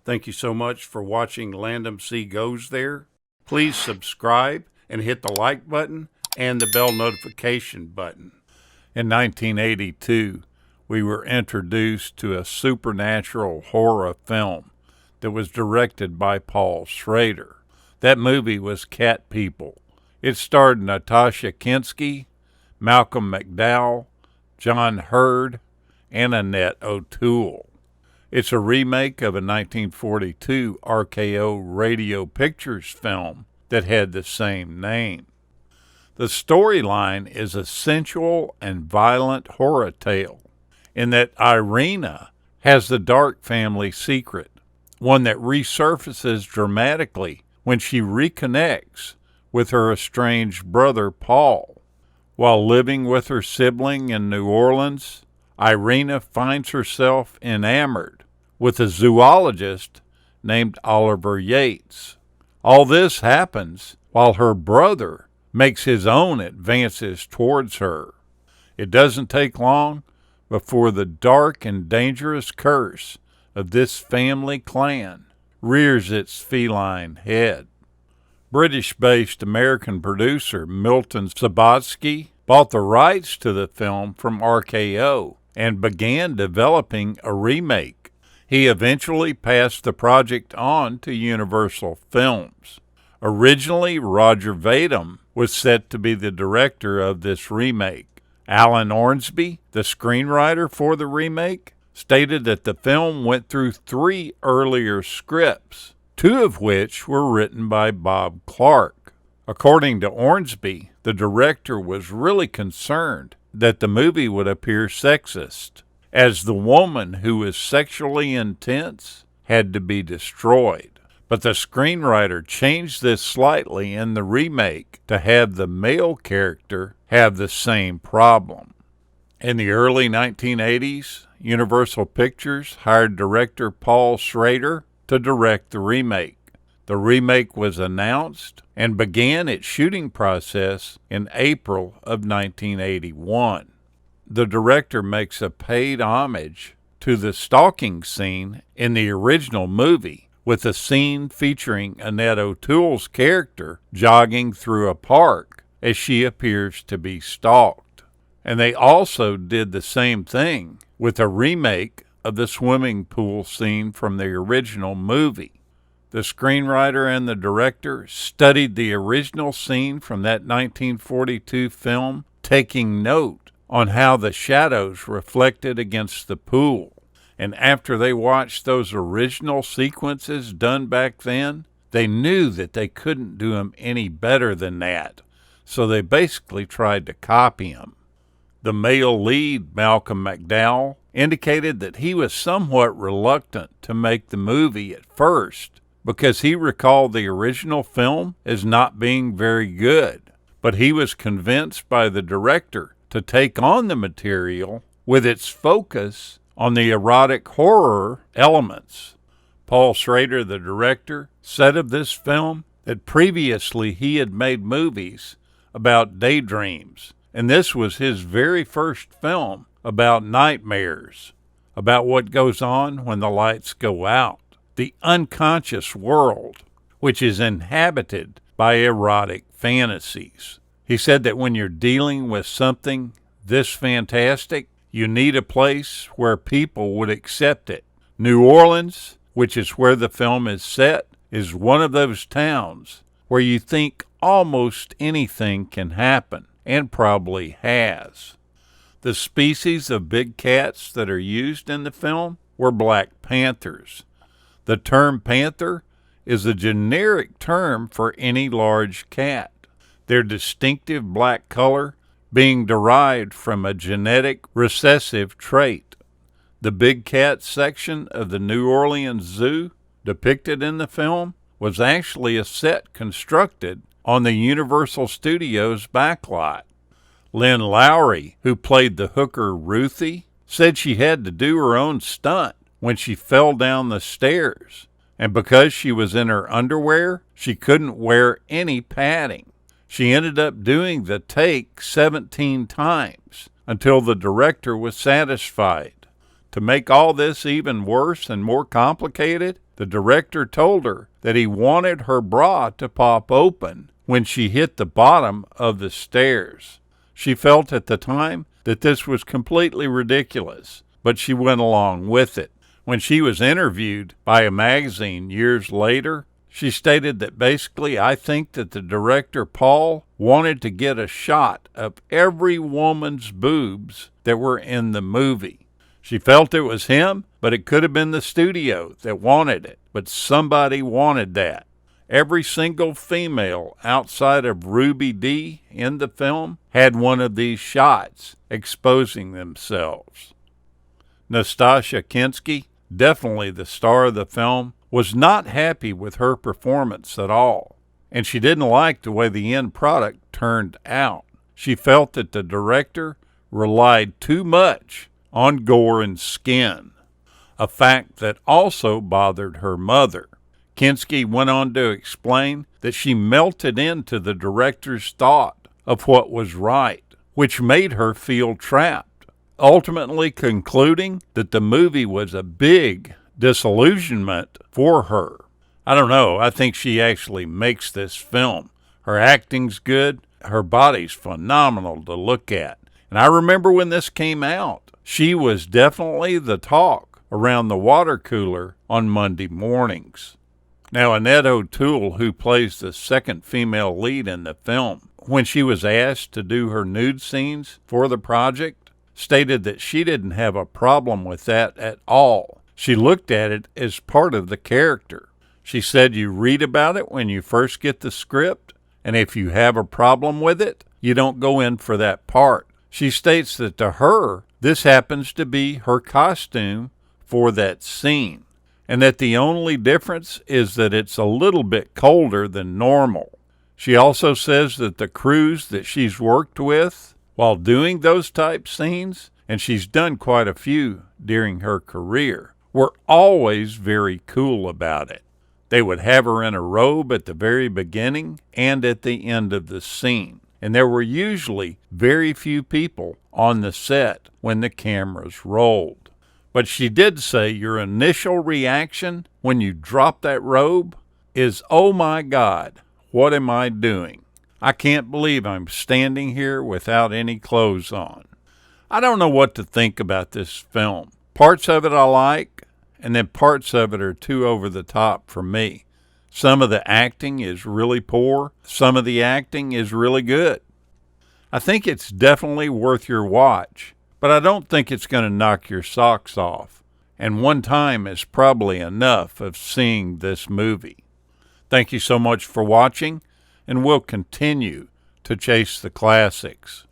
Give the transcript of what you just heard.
Thank you so much for watching Landumc Goes There. Please subscribe and hit the like button and the bell notification button. In 1982, we were introduced to a supernatural horror film that was directed by Paul Schrader. That movie was Cat People. It starred Natasha Kinski, Malcolm McDowell, John Hurd, and Annette O'Toole. It's a remake of a 1942 RKO Radio Pictures film that had the same name. The storyline is a sensual and violent horror tale in that Irina has the dark family secret, one that resurfaces dramatically when she reconnects with her estranged brother Paul. While living with her sibling in New Orleans, Irina finds herself enamored with a zoologist named Oliver Yates. All this happens while her brother makes his own advances towards her. It doesn't take long before the dark and dangerous curse of this family clan rears its feline head. British-based American producer Milton Subotsky bought the rights to the film from RKO and began developing a remake. He eventually passed the project on to Universal Films. Originally, Roger Vadim was set to be the director of this remake. Alan Ormsby, the screenwriter for the remake, stated that the film went through 3 earlier scripts, 2 of which were written by Bob Clark. According to Ormsby, the director was really concerned that the movie would appear sexist, as the woman who was sexually intense had to be destroyed. But the screenwriter changed this slightly in the remake to have the male character have the same problem. In the early 1980s, Universal Pictures hired director Paul Schrader to direct the remake. The remake was announced and began its shooting process in April of 1981. The director makes a paid homage to the stalking scene in the original movie, with a scene featuring Annette O'Toole's character jogging through a park as she appears to be stalked. And they also did the same thing with a remake of the swimming pool scene from the original movie. The screenwriter and the director studied the original scene from that 1942 film, taking note on how the shadows reflected against the pool. And after they watched those original sequences done back then, they knew that they couldn't do them any better than that. So they basically tried to copy them. The male lead, Malcolm McDowell, indicated that he was somewhat reluctant to make the movie at first because he recalled the original film as not being very good. But he was convinced by the director to take on the material with its focus on the erotic horror elements. Paul Schrader, the director, said of this film that previously he had made movies about daydreams, and this was his very first film about nightmares, about what goes on when the lights go out, the unconscious world, which is inhabited by erotic fantasies. He said that when you're dealing with something this fantastic, you need a place where people would accept it. New Orleans, which is where the film is set, is one of those towns where you think almost anything can happen, and probably has. The species of big cats that are used in the film were black panthers. The term panther is a generic term for any large cat. Their distinctive black color being derived from a genetic recessive trait. The big cat section of the New Orleans Zoo depicted in the film was actually a set constructed on the Universal Studios backlot. Lynn Lowry, who played the hooker Ruthie, said she had to do her own stunt when she fell down the stairs, and because she was in her underwear, she couldn't wear any padding. She ended up doing the take 17 times until the director was satisfied. To make all this even worse and more complicated, the director told her that he wanted her bra to pop open when she hit the bottom of the stairs. She felt at the time that this was completely ridiculous, but she went along with it. When she was interviewed by a magazine years later, she stated that basically, I think that the director, Paul, wanted to get a shot of every woman's boobs that were in the movie. She felt it was him, but it could have been the studio that wanted it. But somebody wanted that. Every single female outside of Ruby Dee in the film had one of these shots exposing themselves. Nastassja Kinski, definitely the star of the film, was not happy with her performance at all, and she didn't like the way the end product turned out. She felt that the director relied too much on gore and skin, a fact that also bothered her mother. Kinski went on to explain that she melted into the director's thought of what was right, which made her feel trapped, ultimately concluding that the movie was a big disillusionment for her. I don't know, I think she actually makes this film. Her acting's good, her body's phenomenal to look at. And I remember when this came out, she was definitely the talk around the water cooler on Monday mornings. Now, Annette O'Toole, who plays the second female lead in the film, when she was asked to do her nude scenes for the project, stated that she didn't have a problem with that at all. She looked at it as part of the character. She said you read about it when you first get the script, and if you have a problem with it, you don't go in for that part. She states that to her, this happens to be her costume for that scene, and that the only difference is that it's a little bit colder than normal. She also says that the crews that she's worked with while doing those type scenes, and she's done quite a few during her career, were always very cool about it. They would have her in a robe at the very beginning and at the end of the scene. And there were usually very few people on the set when the cameras rolled. But she did say your initial reaction when you drop that robe is, oh my God, what am I doing? I can't believe I'm standing here without any clothes on. I don't know what to think about this film. Parts of it I like, and then parts of it are too over the top for me. Some of the acting is really poor. Some of the acting is really good. I think it's definitely worth your watch, but I don't think it's going to knock your socks off. And one time is probably enough of seeing this movie. Thank you so much for watching, and we'll continue to chase the classics.